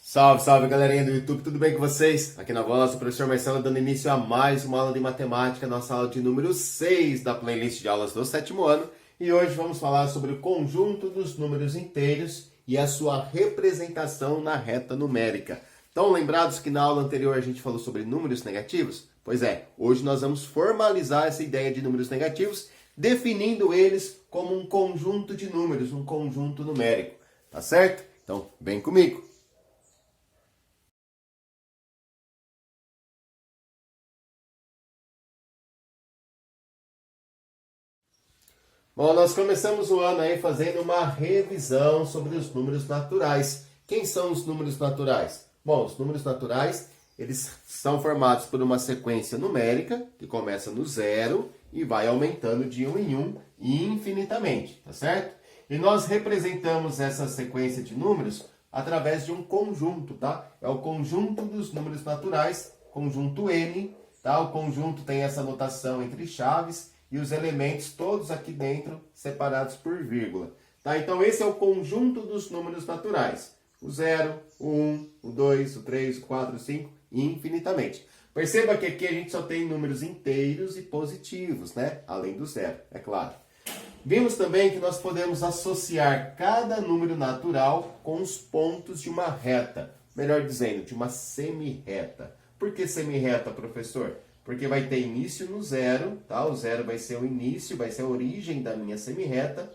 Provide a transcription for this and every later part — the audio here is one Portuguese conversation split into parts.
Salve, salve galerinha do YouTube, tudo bem com vocês? Aqui na voz, o professor Marcelo dando início a mais uma aula de matemática, nossa aula de número 6 da playlist de aulas do 7º ano. E hoje vamos falar sobre o conjunto dos números inteiros e a sua representação na reta numérica. Estão lembrados que na aula anterior a gente falou sobre números negativos? Pois é, hoje nós vamos formalizar essa ideia de números negativos, definindo eles como um conjunto de números, um conjunto numérico. Tá certo? Então, vem comigo! Bom, nós começamos o ano aí fazendo uma revisão sobre os números naturais. Quem são os números naturais? Bom, os números naturais, eles são formados por uma sequência numérica, que começa no zero e vai aumentando de 1 em 1 infinitamente, tá certo? E nós representamos essa sequência de números através de um conjunto, tá? É o conjunto dos números naturais, conjunto N, tá? O conjunto tem essa notação entre chaves, e os elementos todos aqui dentro separados por vírgula. Tá? Então, esse é o conjunto dos números naturais. O 0, o 1, o 2, o 3, o 4, o 5 e infinitamente. Perceba que aqui a gente só tem números inteiros e positivos, né? Além do zero, é claro. Vimos também que nós podemos associar cada número natural com os pontos de uma reta. Melhor dizendo, de uma semirreta. Por que semirreta, professor? Porque vai ter início no zero, tá? O zero vai ser o início, vai ser a origem da minha semirreta.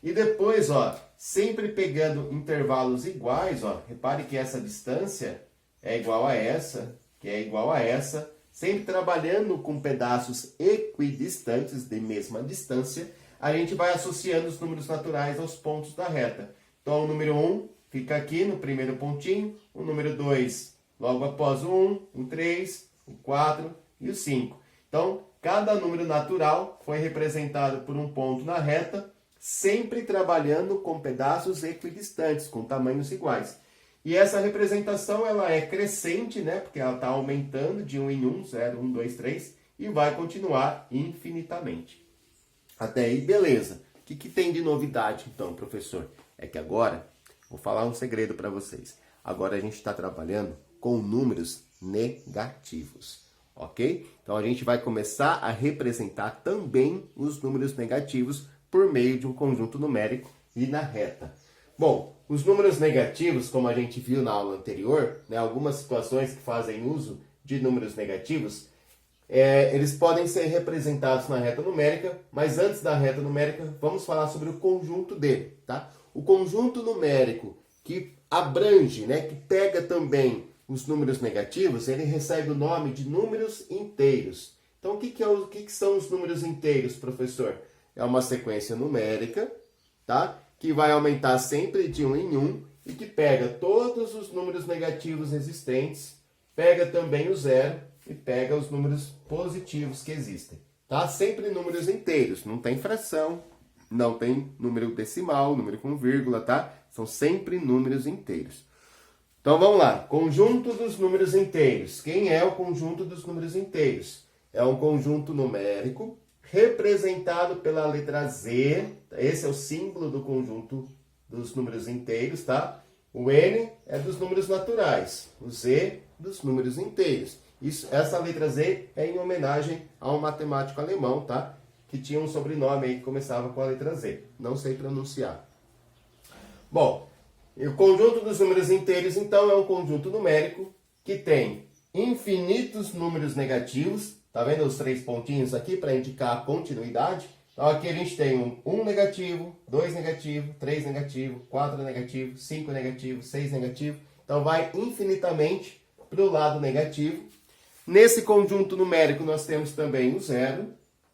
E depois, ó, sempre pegando intervalos iguais, ó, repare que essa distância é igual a essa, que é igual a essa, sempre trabalhando com pedaços equidistantes de mesma distância, a gente vai associando os números naturais aos pontos da reta. Então, o número 1 fica aqui no primeiro pontinho, o número 2 logo após o 1, o 3, o 4 e o 5. Então, cada número natural foi representado por um ponto na reta, sempre trabalhando com pedaços equidistantes, com tamanhos iguais. E essa representação ela é crescente, né? Porque ela está aumentando de 1 em 1, 0, 1, 2, 3, e vai continuar infinitamente. Até aí, beleza. O que tem de novidade, então, professor? É que agora, vou falar um segredo para vocês. Agora a gente está trabalhando com números negativos. Ok? Então, a gente vai começar a representar também os números negativos por meio de um conjunto numérico e na reta. Bom, os números negativos, como a gente viu na aula anterior, né, algumas situações que fazem uso de números negativos, eles podem ser representados na reta numérica, mas antes da reta numérica, vamos falar sobre o conjunto dele. Tá? O conjunto numérico que abrange, né, que pega também os números negativos, ele recebe o nome de números inteiros. Então, o que são os números inteiros, professor? É uma sequência numérica, tá? Que vai aumentar sempre de 1 em 1 e que pega todos os números negativos existentes, pega também o zero e pega os números positivos que existem. Tá? Sempre números inteiros, não tem fração, não tem número decimal, número com vírgula, tá? São sempre números inteiros. Então, vamos lá. Conjunto dos números inteiros. Quem é o conjunto dos números inteiros? É um conjunto numérico representado pela letra Z. Esse é o símbolo do conjunto dos números inteiros, tá? O N é dos números naturais. O Z dos números inteiros. Essa letra Z é em homenagem a um matemático alemão, tá? Que tinha um sobrenome aí que começava com a letra Z. Não sei pronunciar. Bom, e o conjunto dos números inteiros, então, é um conjunto numérico que tem infinitos números negativos. Tá vendo os 3 pontinhos aqui para indicar a continuidade? Então, aqui a gente tem 1 negativo, 2 negativo, 3 negativo, 4 negativo, 5 negativo, 6 negativo. Então, vai infinitamente para o lado negativo. Nesse conjunto numérico, nós temos também o 0,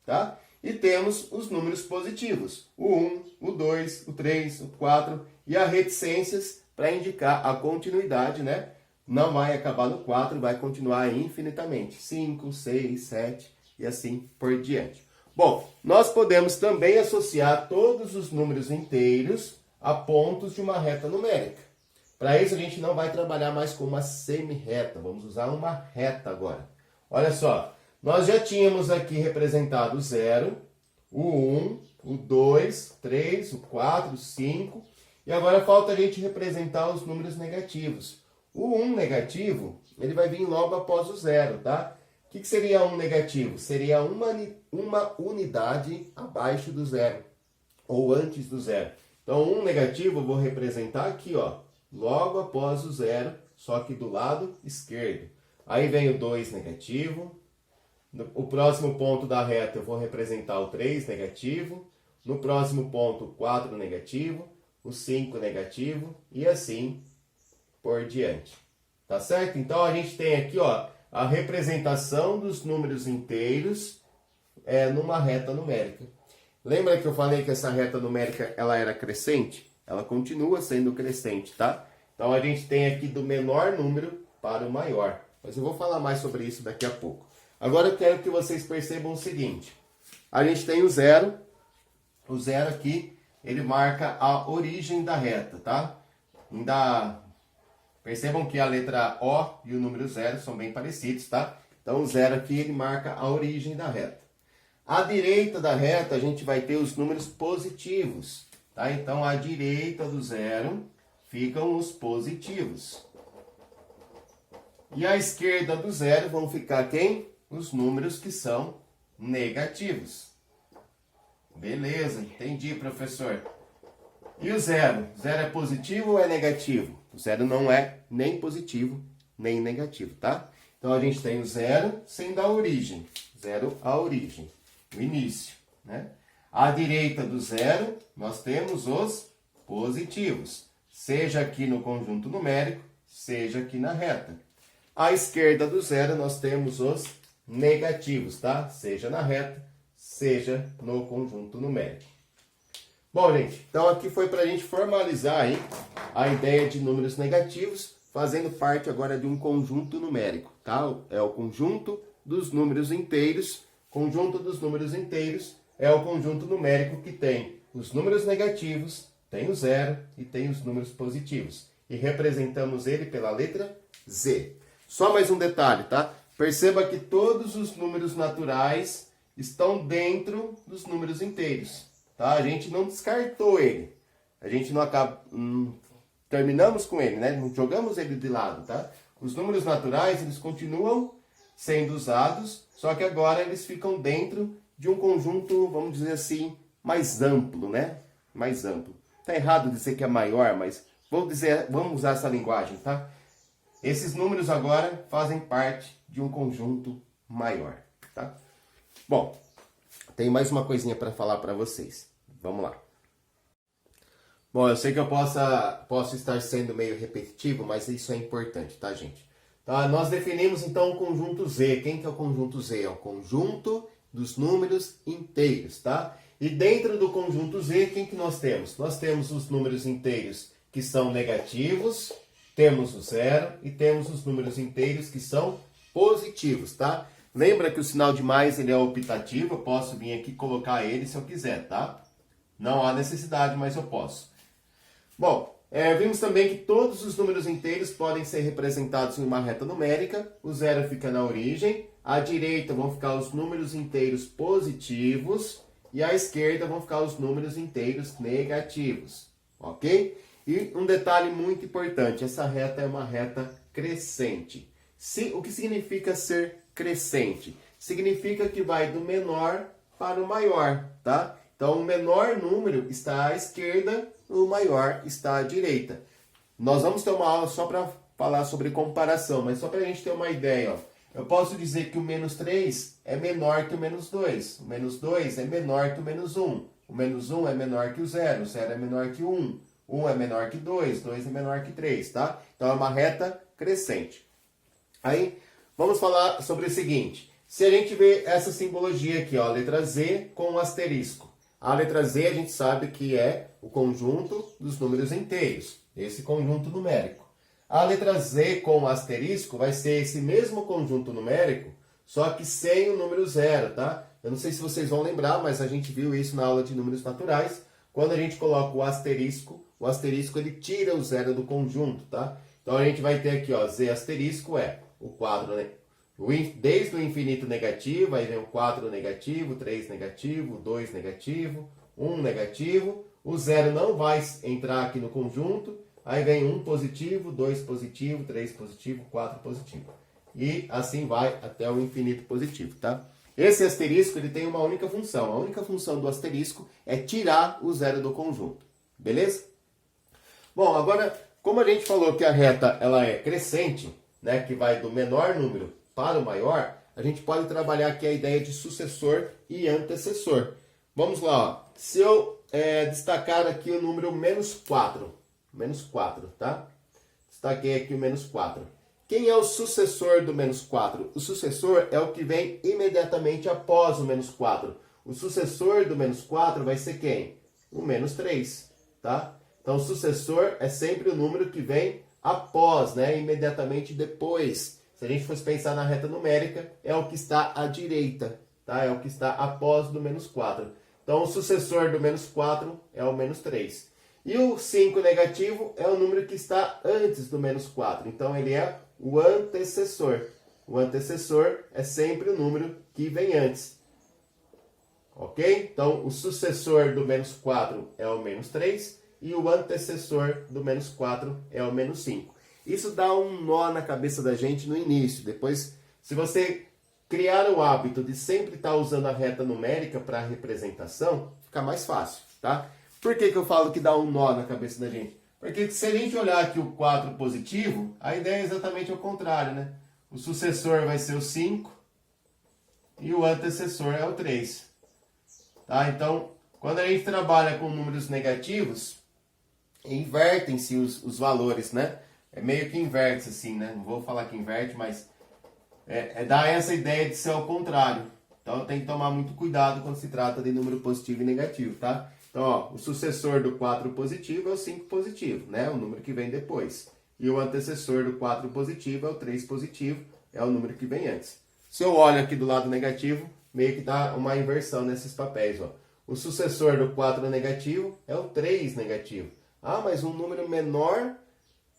tá? E temos os números positivos, o 1, o 2, o 3, o 4 e as reticências para indicar a continuidade, né? Não vai acabar no 4, vai continuar infinitamente. 5, 6, 7 e assim por diante. Bom, nós podemos também associar todos os números inteiros a pontos de uma reta numérica. Para isso, a gente não vai trabalhar mais com uma semirreta, vamos usar uma reta agora. Olha só. Nós já tínhamos aqui representado o 0, o 1, o 2, o 3, o 4, o 5. E agora falta a gente representar os números negativos. O 1 negativo, ele vai vir logo após o 0, tá? O que seria 1 negativo? Seria uma unidade abaixo do 0, ou antes do 0. Então, 1 negativo eu vou representar aqui, ó, logo após o 0, só que do lado esquerdo. Aí vem o 2 negativo. O próximo ponto da reta eu vou representar o 3 negativo. No próximo ponto, o 4 negativo. O 5 negativo. E assim por diante. Tá certo? Então, a gente tem aqui, ó, a representação dos números inteiros numa reta numérica. Lembra que eu falei que essa reta numérica ela era crescente? Ela continua sendo crescente, tá? Então, a gente tem aqui do menor número para o maior. Mas eu vou falar mais sobre isso daqui a pouco. Agora eu quero que vocês percebam o seguinte. A gente tem o 0. O 0 aqui, ele marca a origem da reta, tá? Percebam que a letra O e o número 0 são bem parecidos, tá? Então, o 0 aqui, ele marca a origem da reta. À direita da reta, a gente vai ter os números positivos, tá? Então, à direita do 0 ficam os positivos. E à esquerda do 0 vão ficar quem? Os números que são negativos. Beleza, entendi, professor. E o 0? O 0 é positivo ou é negativo? O 0 não é nem positivo, nem negativo, tá? Então, a gente tem o 0 sendo a origem. 0 a origem, o início, né? À direita do 0, nós temos os positivos. Seja aqui no conjunto numérico, seja aqui na reta. À esquerda do 0, nós temos os negativos, tá? Seja na reta, seja no conjunto numérico. Bom, gente, então aqui foi para a gente formalizar aí a ideia de números negativos, fazendo parte agora de um conjunto numérico, tá? É o conjunto dos números inteiros. Conjunto dos números inteiros é o conjunto numérico que tem os números negativos, tem o 0 e tem os números positivos. E representamos ele pela letra Z. Só mais um detalhe, tá? Perceba que todos os números naturais estão dentro dos números inteiros, tá? A gente não descartou ele. A gente não terminamos com ele, né? Não jogamos ele de lado, tá? Os números naturais, eles continuam sendo usados, só que agora eles ficam dentro de um conjunto, vamos dizer assim, mais amplo, né? Mais amplo. Tá errado dizer que é maior, mas vamos usar essa linguagem, tá? Esses números agora fazem parte de um conjunto maior, tá? Bom, tem mais uma coisinha para falar para vocês. Vamos lá. Bom, eu sei que eu posso estar sendo meio repetitivo, mas isso é importante, tá, gente? Tá, nós definimos então o conjunto Z. Quem que é o conjunto Z? É o conjunto dos números inteiros, tá? E dentro do conjunto Z, quem que nós temos? Nós temos os números inteiros que são negativos, temos o 0 e temos os números inteiros que são positivos, tá? Lembra que o sinal de mais ele é optativo, eu posso vir aqui colocar ele se eu quiser, tá? Não há necessidade, mas eu posso. Bom, vimos também que todos os números inteiros podem ser representados em uma reta numérica. O 0 fica na origem, à direita vão ficar os números inteiros positivos e à esquerda vão ficar os números inteiros negativos, ok? E um detalhe muito importante, essa reta é uma reta crescente. O que significa ser crescente? Significa que vai do menor para o maior, tá? Então, o menor número está à esquerda, o maior está à direita. Nós vamos ter uma aula só para falar sobre comparação, mas só para a gente ter uma ideia, ó. Eu posso dizer que o menos 3 é menor que o menos 2. O menos 2 é menor que o menos 1. O menos 1 é menor que o 0. O 0 é menor que o 1. 1 é menor que 2. 2 é menor que 3, tá? Então, é uma reta crescente. Aí, vamos falar sobre o seguinte. Se a gente vê essa simbologia aqui, ó, letra Z com um asterisco. A letra Z a gente sabe que é o conjunto dos números inteiros, esse conjunto numérico. A letra Z com asterisco vai ser esse mesmo conjunto numérico, só que sem o número 0, tá? Eu não sei se vocês vão lembrar, mas a gente viu isso na aula de números naturais. Quando a gente coloca o asterisco ele tira o 0 do conjunto, tá? Então a gente vai ter aqui, ó, Z asterisco é o quadro, né? Desde o infinito negativo, aí vem o 4 negativo, 3 negativo, 2 negativo, 1 negativo. O 0 não vai entrar aqui no conjunto, aí vem 1 positivo, 2 positivo, 3 positivo, 4 positivo. E assim vai até o infinito positivo, tá? Esse asterisco ele tem uma única função. A única função do asterisco é tirar o zero do conjunto. Beleza? Bom, agora, como a gente falou que a reta ela é crescente, né, que vai do menor número para o maior, a gente pode trabalhar aqui a ideia de sucessor e antecessor. Vamos lá, ó. Se eu destacar aqui o número menos 4, tá? Destaquei aqui o menos 4. Quem é o sucessor do menos 4? O sucessor é o que vem imediatamente após o menos 4. O sucessor do menos 4 vai ser quem? O menos 3, tá? Então, o sucessor é sempre o número que vem após, né? Imediatamente depois. Se a gente fosse pensar na reta numérica, é o que está à direita, tá? É o que está após do menos 4. Então, o sucessor do menos 4 é o menos 3. E o 5 negativo é o número que está antes do menos 4. Então, ele é o antecessor. O antecessor é sempre o número que vem antes. Ok? Então, o sucessor do menos 4 é o menos 3 e o antecessor do menos 4 é o menos 5. Isso dá um nó na cabeça da gente no início. Depois, se você criar o hábito de sempre estar usando a reta numérica para a representação, fica mais fácil, tá? Por que eu falo que dá um nó na cabeça da gente? Porque se a gente olhar aqui o 4 positivo, a ideia é exatamente o contrário, né? O sucessor vai ser o 5 e o antecessor é o 3. Tá? Então, quando a gente trabalha com números negativos, invertem-se os valores, né? É meio que inverte assim, né? Não vou falar que inverte, mas dá essa ideia de ser ao contrário. Então, tem que tomar muito cuidado quando se trata de número positivo e negativo, tá? Então, ó, o sucessor do 4 positivo é o 5 positivo, né? O número que vem depois. E o antecessor do 4 positivo é o 3 positivo, é o número que vem antes. Se eu olho aqui do lado negativo, meio que dá uma inversão nesses papéis, ó. O sucessor do 4 negativo é o 3 negativo. Ah, mas um número menor,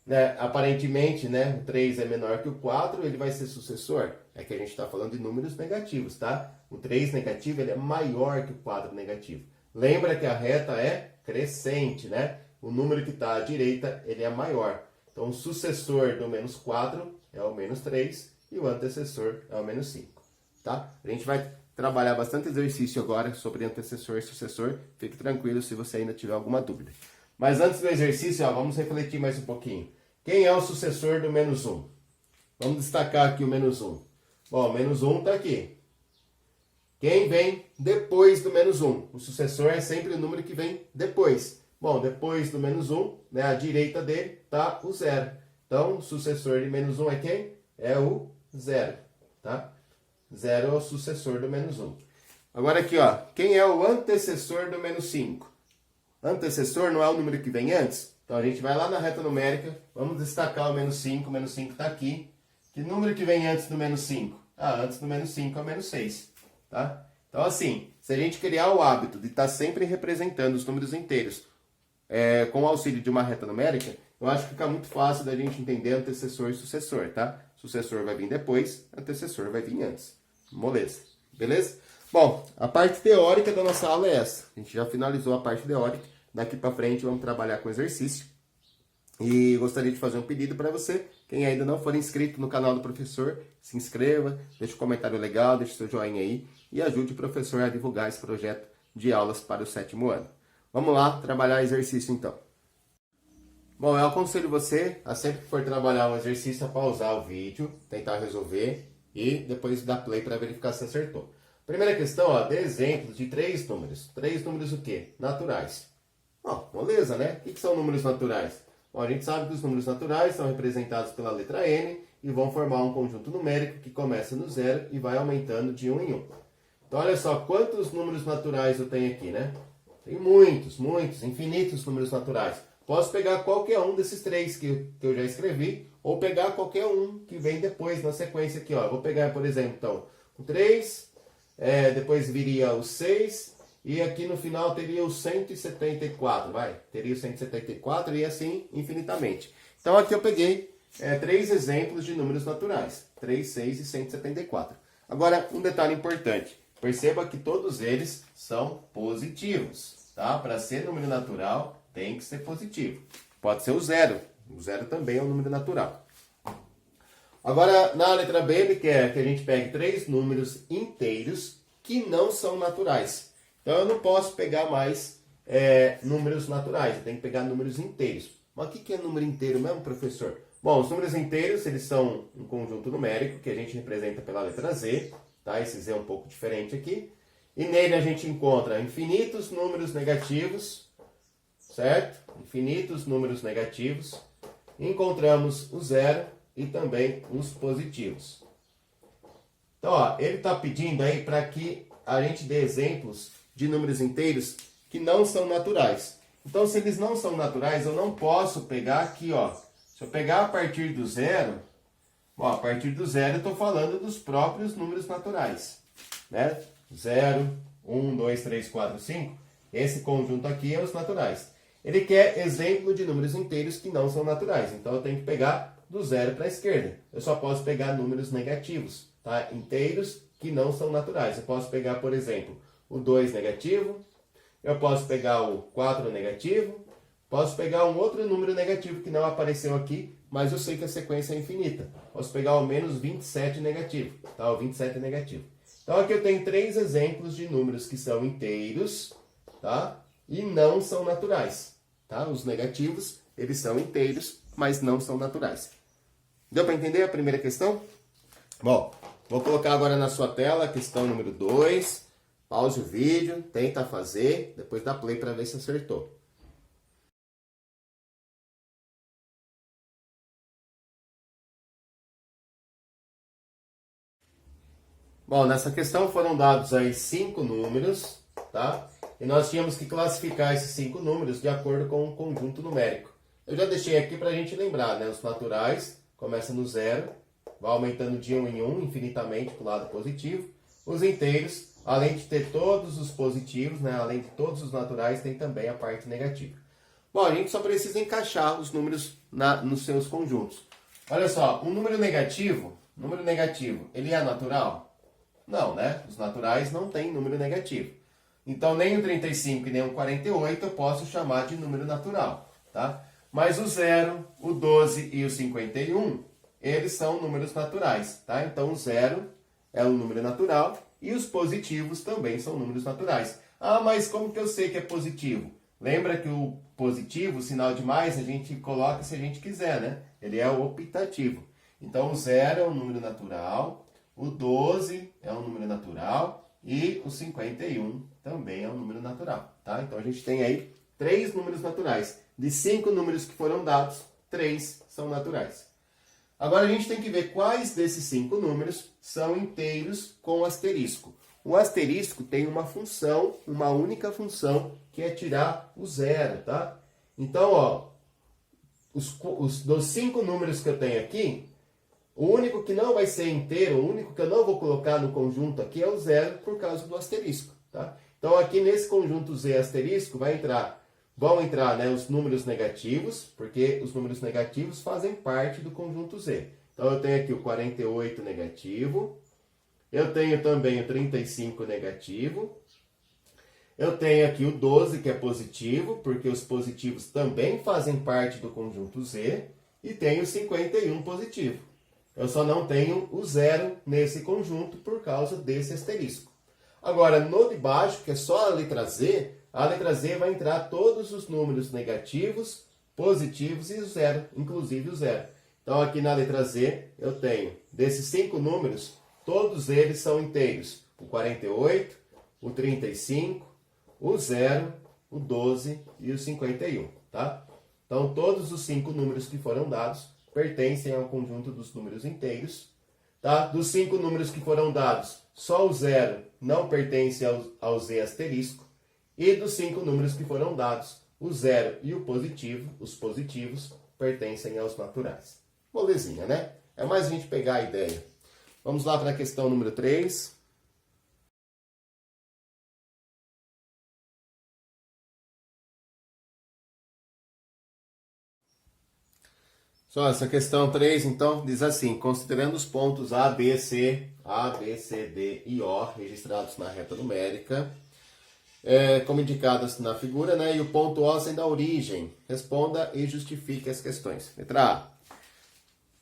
né, aparentemente, né, o 3 é menor que o 4, ele vai ser sucessor. É que a gente está falando de números negativos, tá? O 3 negativo ele é maior que o 4 negativo. Lembra que a reta é crescente, né? O número que está à direita, ele é maior. Então, o sucessor do menos 4 é o menos 3 e o antecessor é o menos 5, tá? A gente vai trabalhar bastante exercício agora sobre antecessor e sucessor. Fique tranquilo se você ainda tiver alguma dúvida. Mas antes do exercício, ó, vamos refletir mais um pouquinho. Quem é o sucessor do menos 1? Vamos destacar aqui o menos 1. Bom, o menos 1 está aqui. Quem vem depois do menos 1? O sucessor é sempre o número que vem depois. Bom, depois do menos 1, né, à direita dele está o 0. Então, o sucessor de menos 1 é quem? É o 0. Tá? 0 é o sucessor do menos 1. Agora aqui, ó, quem é o antecessor do menos 5? Antecessor não é o número que vem antes? Então, a gente vai lá na reta numérica, vamos destacar o menos 5 está aqui. Que número que vem antes do menos 5? Ah, antes do menos 5 é o menos 6. Tá? Então, assim, se a gente criar o hábito de estar sempre representando os números inteiros com o auxílio de uma reta numérica, eu acho que fica muito fácil da gente entender antecessor e sucessor, tá? Sucessor vai vir depois, antecessor vai vir antes. Moleza. Beleza? Bom, a parte teórica da nossa aula é essa. A gente já finalizou a parte teórica. Daqui para frente vamos trabalhar com exercício. E gostaria de fazer um pedido para você. Quem ainda não for inscrito no canal do professor, se inscreva, deixe um comentário legal, deixe seu joinha aí e ajude o professor a divulgar esse projeto de aulas para o 7º ano. Vamos lá trabalhar exercício então. Bom, eu aconselho você a sempre que for trabalhar um exercício a pausar o vídeo, tentar resolver e depois dar play para verificar se acertou. Primeira questão, ó, dê exemplos de 3 números. 3 números o quê? Naturais. Ó, moleza, né? O que são números naturais? Bom, a gente sabe que os números naturais são representados pela letra N e vão formar um conjunto numérico que começa no 0 e vai aumentando de 1 em 1. Então, olha só quantos números naturais eu tenho aqui, né? Tem muitos, infinitos números naturais. Posso pegar qualquer um desses 3 que eu já escrevi, ou pegar qualquer um que vem depois na sequência aqui, ó. Vou pegar, por exemplo, então, o 3, depois viria o 6, e aqui no final teria o 174, vai. Teria o 174 e assim infinitamente. Então aqui eu peguei 3 exemplos de números naturais. 3, 6 e 174. Agora, um detalhe importante. Perceba que todos eles são positivos, tá? Para ser número natural, tem que ser positivo. Pode ser o zero. O zero também é um número natural. Agora, na letra B, ele quer que a gente pegue 3 números inteiros que não são naturais. Então, eu não posso pegar mais números naturais. Eu tenho que pegar números inteiros. Mas o que é número inteiro mesmo, professor? Bom, os números inteiros, eles são um conjunto numérico que a gente representa pela letra Z. Tá? Esse Z é um pouco diferente aqui. E nele a gente encontra infinitos números negativos, certo? Infinitos números negativos. Encontramos o zero e também os positivos. Então, ó, ele está pedindo aí para que a gente dê exemplos de números inteiros que não são naturais. Então, se eles não são naturais, eu não posso pegar aqui, ó. Se eu pegar a partir do zero, ó, a partir do zero eu estou falando dos próprios números naturais, né? 0, 1, 2, 3, 4, 5. Esse conjunto aqui é os naturais. Ele quer exemplo de números inteiros que não são naturais. Então, eu tenho que pegar do zero para a esquerda. Eu só posso pegar números negativos, tá? Inteiros que não são naturais. Eu posso pegar, por exemplo, o 2 negativo. Eu posso pegar o 4 negativo. Posso pegar um outro número negativo que não apareceu aqui, mas eu sei que a sequência é infinita. Posso pegar o menos 27 negativo, tá? O 27 é negativo. Então, aqui eu tenho 3 exemplos de números que são inteiros, tá? E não são naturais, tá? Os negativos, eles são inteiros, mas não são naturais. Deu para entender a primeira questão? Bom, vou colocar agora na sua tela a questão número 2. Pause o vídeo, tenta fazer, depois dá play para ver se acertou. Bom, nessa questão foram dados aí 5 números, tá? E nós tínhamos que classificar esses 5 números de acordo com um conjunto numérico. Eu já deixei aqui para a gente lembrar, né? Os naturais começam no zero, vai aumentando de 1 em 1 infinitamente para o lado positivo. Os inteiros, além de ter todos os positivos, né? Além de todos os naturais, tem também a parte negativa. Bom, a gente só precisa encaixar os números nos seus conjuntos. Olha só, um número negativo, ele é natural? Não, né? Os naturais não têm número negativo. Então, nem o 35 e nem o 48 eu posso chamar de número natural, tá? Mas o 0, o 12 e o 51, eles são números naturais, tá? Então, o 0 é um número natural e os positivos também são números naturais. Ah, mas como que eu sei que é positivo? Lembra que o positivo, o sinal de mais, a gente coloca se a gente quiser, né? Ele é optativo. Então, o 0 é um número natural. O 12 é um número natural e o 51 também é um número natural, tá? Então, a gente tem aí 3 números naturais. De 5 números que foram dados, 3 são naturais. Agora, a gente tem que ver quais desses 5 números são inteiros com asterisco. O asterisco tem uma função, uma única função, que é tirar o zero, tá? Então, ó, dos 5 números que eu tenho aqui, o único que não vai ser inteiro, o único que eu não vou colocar no conjunto aqui é o zero por causa do asterisco, tá? Então, aqui nesse conjunto Z asterisco vão entrar, né, os números negativos, porque os números negativos fazem parte do conjunto Z. Então, eu tenho aqui o 48 negativo, eu tenho também o 35 negativo, eu tenho aqui o 12, que é positivo, porque os positivos também fazem parte do conjunto Z, e tenho o 51 positivo. Eu só não tenho o zero nesse conjunto por causa desse asterisco. Agora, no de baixo, que é só a letra Z vai entrar todos os números negativos, positivos e o zero, inclusive o zero. Então, aqui na letra Z, eu tenho, desses 5 números, todos eles são inteiros. O 48, o 35, o 0, o 12 e o 51, tá? Então, todos os 5 números que foram dados pertencem ao conjunto dos números inteiros, tá? Dos 5 números que foram dados, só o 0 não pertence ao Z asterisco, e dos 5 números que foram dados, o 0 e o positivo, os positivos, pertencem aos naturais. Molezinha, né? É mais a gente pegar a ideia. Vamos lá para a questão número 3. Só essa questão 3, então, diz assim: considerando os pontos A, B, C, D e O registrados na reta numérica, como indicadas na figura, né? E o ponto O sendo a origem. Responda e justifique as questões. Letra A.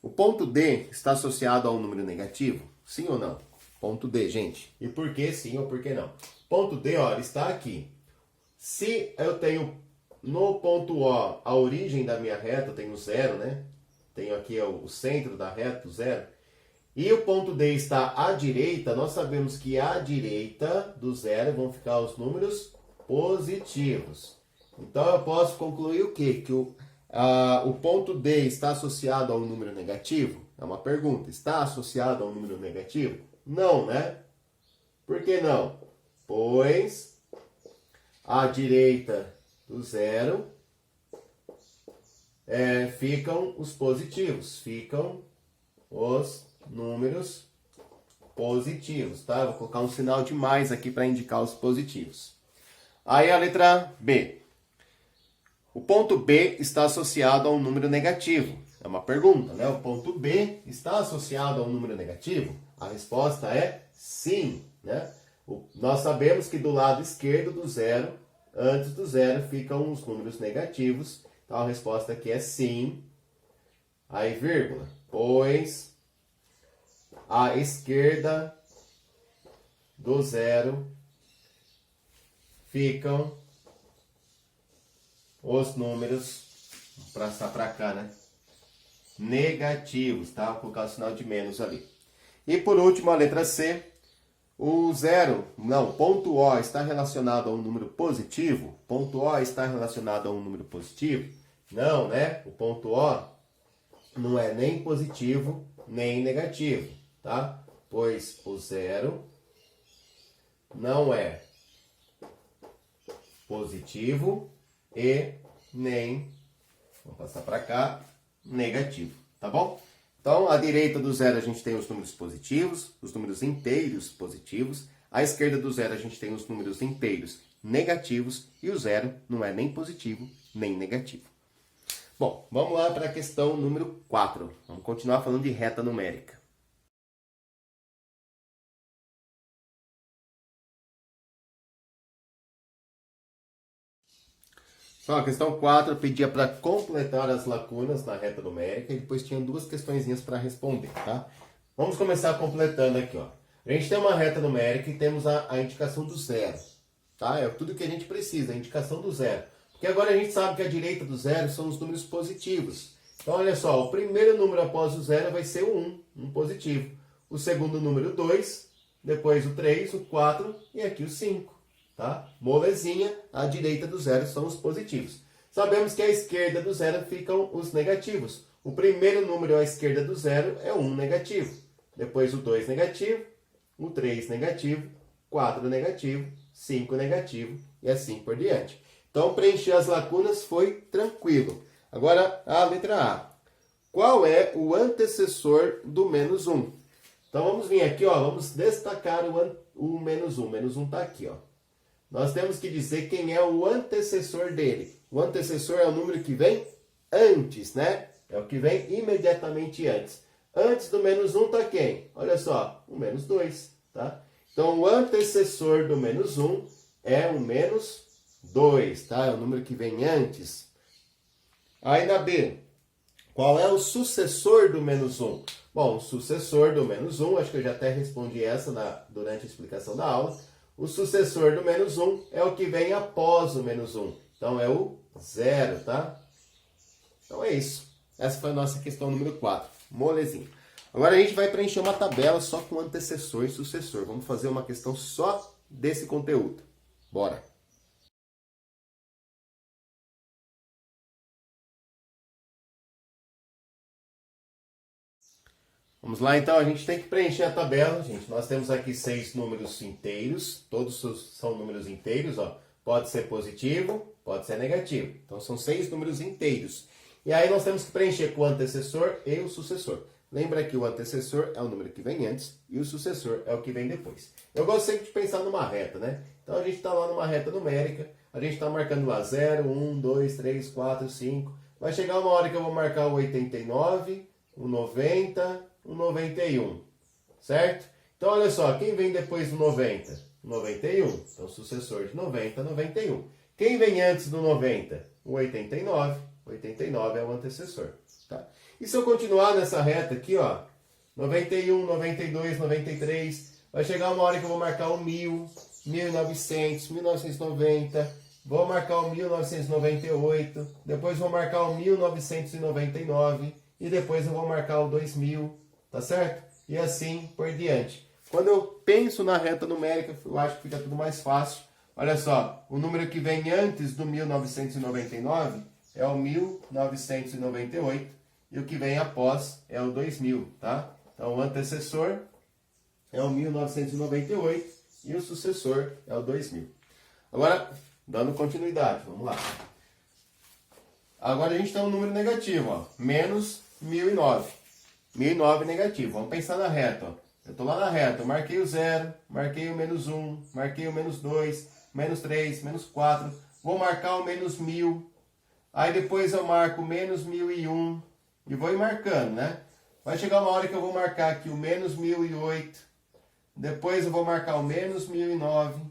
O ponto D está associado a um número negativo? Sim ou não? Ponto D, gente. E por que sim ou por que não? Ponto D, ó, ele está aqui. Se eu tenho no ponto O a origem da minha reta, eu tenho zero, né? Tenho aqui o centro da reta, zero. E o ponto D está à direita, nós sabemos que à direita do zero vão ficar os números positivos. Então eu posso concluir o quê? Que o ponto D está associado a um número negativo? É uma pergunta. Está associado a um número negativo? Não, né? Por que não? Pois à direita do zero ficam os positivos, ficam os números positivos, tá? Vou colocar um sinal de mais aqui para indicar os positivos. Aí a letra B. O ponto B está associado a um número negativo. É uma pergunta, né? O ponto B está associado a um número negativo? A resposta é sim, né? Nós sabemos que do lado esquerdo do zero, antes do zero, ficam os números negativos. Então a resposta aqui é sim. Aí, vírgula. Pois à esquerda do zero ficam os números, vou passar para cá, né? Negativos, tá? Vou colocar o sinal de menos ali. E por último, a letra C. O ponto O está relacionado a um número positivo? Ponto O está relacionado a um número positivo? Não, né? O ponto O não é nem positivo, nem negativo, tá? Pois o zero não é positivo e nem, vou passar para cá, negativo, tá bom? Então, à direita do zero a gente tem os números positivos, os números inteiros positivos. À esquerda do zero a gente tem os números inteiros negativos e o zero não é nem positivo nem negativo. Bom, vamos lá para a questão número 4. Vamos continuar falando de reta numérica. Então, a questão 4 pedia para completar as lacunas na reta numérica e depois tinha duas questõezinhas para responder, tá? Vamos começar completando aqui, ó. A gente tem uma reta numérica e temos a indicação do zero, tá? É tudo que a gente precisa, a indicação do zero. Porque agora a gente sabe que a direita do zero são os números positivos. Então, olha só, o primeiro número após o zero vai ser o 1 positivo. O segundo número, 2, depois o 3, o 4 e aqui o 5. Tá? Molezinha, à direita do zero são os positivos. Sabemos que à esquerda do zero ficam os negativos. O primeiro número à esquerda do zero é o 1 negativo. Depois o 2 negativo, o 3 negativo, 4 negativo, 5 negativo e assim por diante. Então, preencher as lacunas foi tranquilo. Agora, a letra A. Qual é o antecessor do menos 1? Então, vamos vir aqui, ó, vamos destacar o menos 1. O menos 1 está aqui, ó. Nós temos que dizer quem é o antecessor dele. O antecessor é o número que vem antes, né? É o que vem imediatamente antes. Antes do menos 1 está quem? Olha só, o menos 2, tá? Então, o antecessor do menos 1 é o menos 2, tá? É o número que vem antes. Aí na B, qual é o sucessor do menos 1? Bom, o sucessor do menos 1, acho que eu já até respondi essa durante a explicação da aula. O sucessor do menos 1 é o que vem após o menos 1. Então, é o 0, tá? Então, é isso. Essa foi a nossa questão número 4. Molezinha. Agora, a gente vai preencher uma tabela só com antecessor e sucessor. Vamos fazer uma questão só desse conteúdo. Bora! Vamos lá, então, a gente tem que preencher a tabela, gente. Nós temos aqui 6 números inteiros, todos são números inteiros, ó. Pode ser positivo, pode ser negativo. Então, são 6 números inteiros. E aí, nós temos que preencher com o antecessor e o sucessor. Lembra que o antecessor é o número que vem antes e o sucessor é o que vem depois. Eu gosto sempre de pensar numa reta, né? Então, a gente está lá numa reta numérica, a gente está marcando lá 0, 1, 2, 3, 4, 5. Vai chegar uma hora que eu vou marcar o 89, o 90... o 91, certo? Então, olha só, quem vem depois do 90? 91. Então, sucessor de 90, 91. Quem vem antes do 90? O 89. 89 é o antecessor. Tá? E se eu continuar nessa reta aqui, ó, 91, 92, 93, vai chegar uma hora que eu vou marcar o 1000, 1900, 1990, vou marcar o 1998, depois vou marcar o 1999 e depois eu vou marcar o 2000, tá certo? E assim por diante. Quando eu penso na reta numérica, eu acho que fica tudo mais fácil. Olha só, o número que vem antes do 1999 é o 1998 e o que vem após é o 2000, tá? Então, o antecessor é o 1998 e o sucessor é o 2000. Agora, dando continuidade, vamos lá. Agora a gente tem um número negativo, ó, menos 1009. 1009 negativo. Vamos pensar na reta, ó. Eu estou lá na reta, eu marquei o 0, marquei o menos 1, marquei o menos 2, menos 3, menos 4. Vou marcar o menos 1000. Aí depois eu marco o menos 1001 e vou ir marcando, né? Vai chegar uma hora que eu vou marcar aqui o menos 1008. Depois eu vou marcar o menos 1009.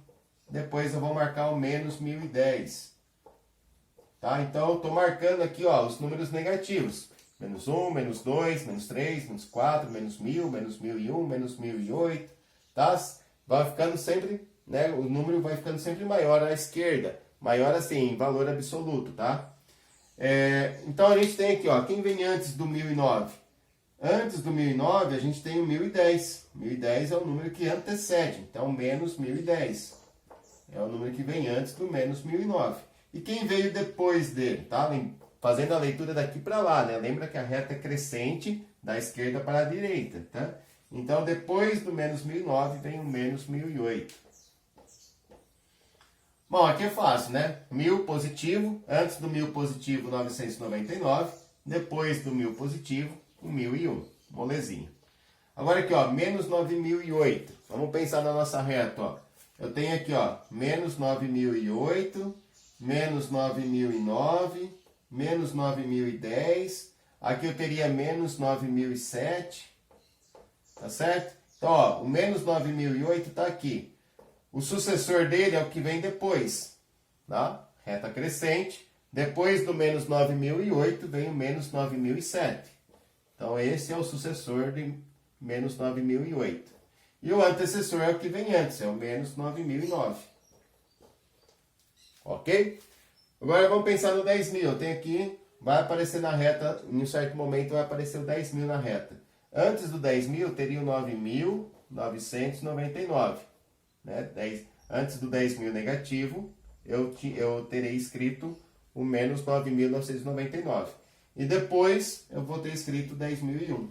Depois eu vou marcar o menos 1010. Tá? Então eu estou marcando aqui, ó, os números negativos. Menos 1, menos 2, menos 3, menos 4, menos 1000, menos 1001, menos 1008. Tá? Vai ficando sempre, né? O número vai ficando sempre maior à esquerda. Maior assim, em valor absoluto, tá? Então a gente tem aqui, ó, quem vem antes do 1009? Antes do 1009 a gente tem o 1010. 1010 é o número que antecede, então menos 1010. É o número que vem antes do menos 1009. E quem veio depois dele, tá? Fazendo a leitura daqui para lá, né? Lembra que a reta é crescente da esquerda para a direita, tá? Então depois do menos 1009 vem o menos 1008. Bom, aqui é fácil, né? 1000 positivo, antes do 1000 positivo, 999, depois do 1000 positivo, o 1001, molezinha. Agora aqui, ó, menos 9008. Vamos pensar na nossa reta, ó. Eu tenho aqui, ó, menos 9008, menos 9009, menos 9010. Aqui eu teria menos 9007, tá certo? Então, ó, o menos 9008 está aqui. O sucessor dele é o que vem depois, tá? Reta crescente. Depois do menos 9008 vem o menos 9007. Então, esse é o sucessor de menos 9008. E o antecessor é o que vem antes, é o menos 9009. Ok? Agora vamos pensar no 10.000. Eu tenho aqui, vai aparecer na reta, em um certo momento vai aparecer o 10.000 na reta. Antes do 10.000 teria o 9.999. Né? Antes do 10.000 negativo, eu terei escrito o menos 9.999. E depois eu vou ter escrito 10.001.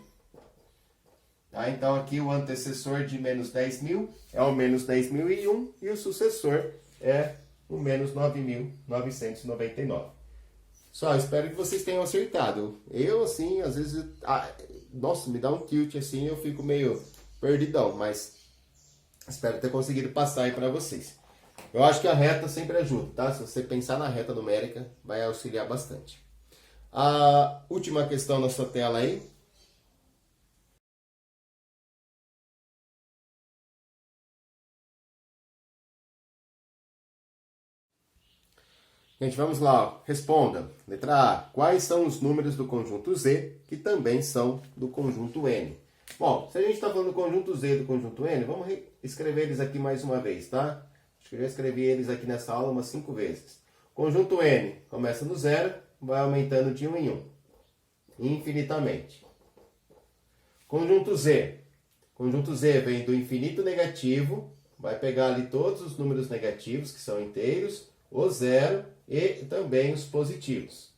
Tá? Então aqui o antecessor de menos 10.000 é o menos 10.001 e o sucessor é o menos 9.999. Só, espero que vocês tenham acertado. Eu, assim, às vezes, nossa, me dá um tilt assim, eu fico meio perdidão, mas espero ter conseguido passar aí para vocês. Eu acho que a reta sempre ajuda, tá? Se você pensar na reta numérica, vai auxiliar bastante. A última questão na sua tela aí. Gente, vamos lá. Ó. Responda. Letra A. Quais são os números do conjunto Z que também são do conjunto N? Bom, se a gente está falando do conjunto Z e do conjunto N, vamos escrever eles aqui mais uma vez, tá? Acho que eu já escrevi eles aqui nessa aula umas 5 vezes. Conjunto N começa no 0, vai aumentando de 1 em 1. Infinitamente. Conjunto Z. Conjunto Z vem do infinito negativo, vai pegar ali todos os números negativos, que são inteiros, o 0 e também os positivos,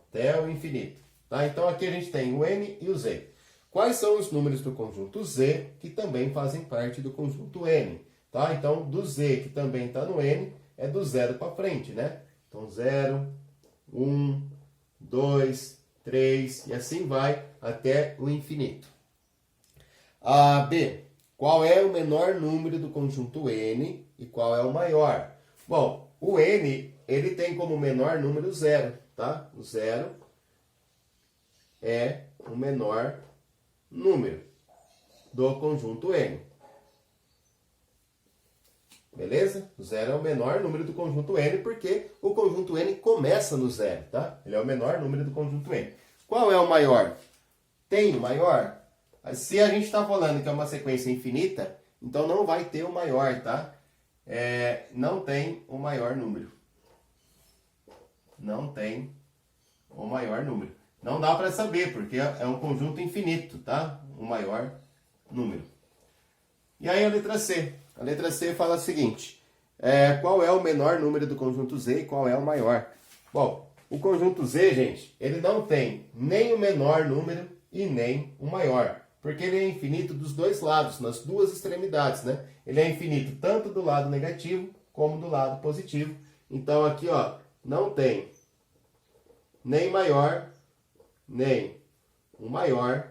até o infinito. Tá? Então aqui a gente tem o N e o Z. Quais são os números do conjunto Z que também fazem parte do conjunto N? Tá? Então, do Z que também está no N, é do 0 para frente, né? Então, 0, 1, 2, 3 e assim vai até o infinito. A B. Qual é o menor número do conjunto N e qual é o maior? Bom, o N, ele tem como menor número 0, tá? O 0 é o menor número do conjunto N. Beleza? O zero é o menor número do conjunto N, porque o conjunto N começa no zero, tá? Ele é o menor número do conjunto N. Qual é o maior? Tem o maior? Se a gente está falando que é uma sequência infinita, então não vai ter o maior, tá? Não tem o maior número. Não tem o maior número. Não dá para saber, porque é um conjunto infinito, tá? O maior número. E aí a letra C. A letra C fala o seguinte: qual é o menor número do conjunto Z e qual é o maior? Bom, o conjunto Z, gente, ele não tem nem o menor número e nem o maior, porque ele é infinito dos dois lados, nas duas extremidades, né? Ele é infinito tanto do lado negativo como do lado positivo. Então aqui, ó, não tem nem maior, nem o maior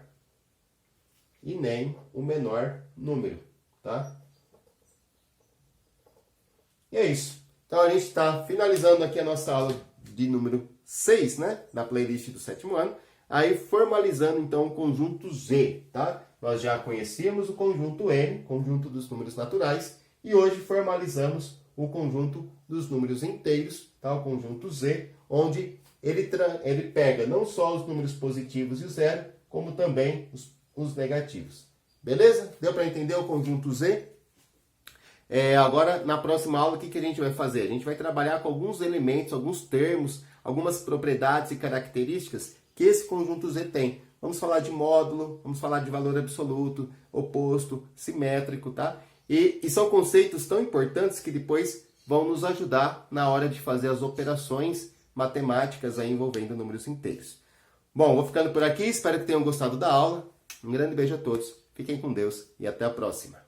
e nem o menor número, tá? E é isso. Então a gente está finalizando aqui a nossa aula de número 6, né? Da playlist do 7º ano. Aí formalizando então o conjunto Z, tá? Nós já conhecíamos o conjunto N, conjunto dos números naturais, e hoje formalizamos o conjunto dos números inteiros, tá? O conjunto Z, onde ele pega não só os números positivos e o zero, como também os negativos. Beleza? Deu para entender o conjunto Z? Agora, na próxima aula, o que a gente vai fazer? A gente vai trabalhar com alguns elementos, alguns termos, algumas propriedades e características que esse conjunto Z tem. Vamos falar de módulo, vamos falar de valor absoluto, oposto, simétrico, tá? E são conceitos tão importantes que depois vão nos ajudar na hora de fazer as operações matemáticas aí envolvendo números inteiros. Bom, vou ficando por aqui, espero que tenham gostado da aula. Um grande beijo a todos, fiquem com Deus e até a próxima.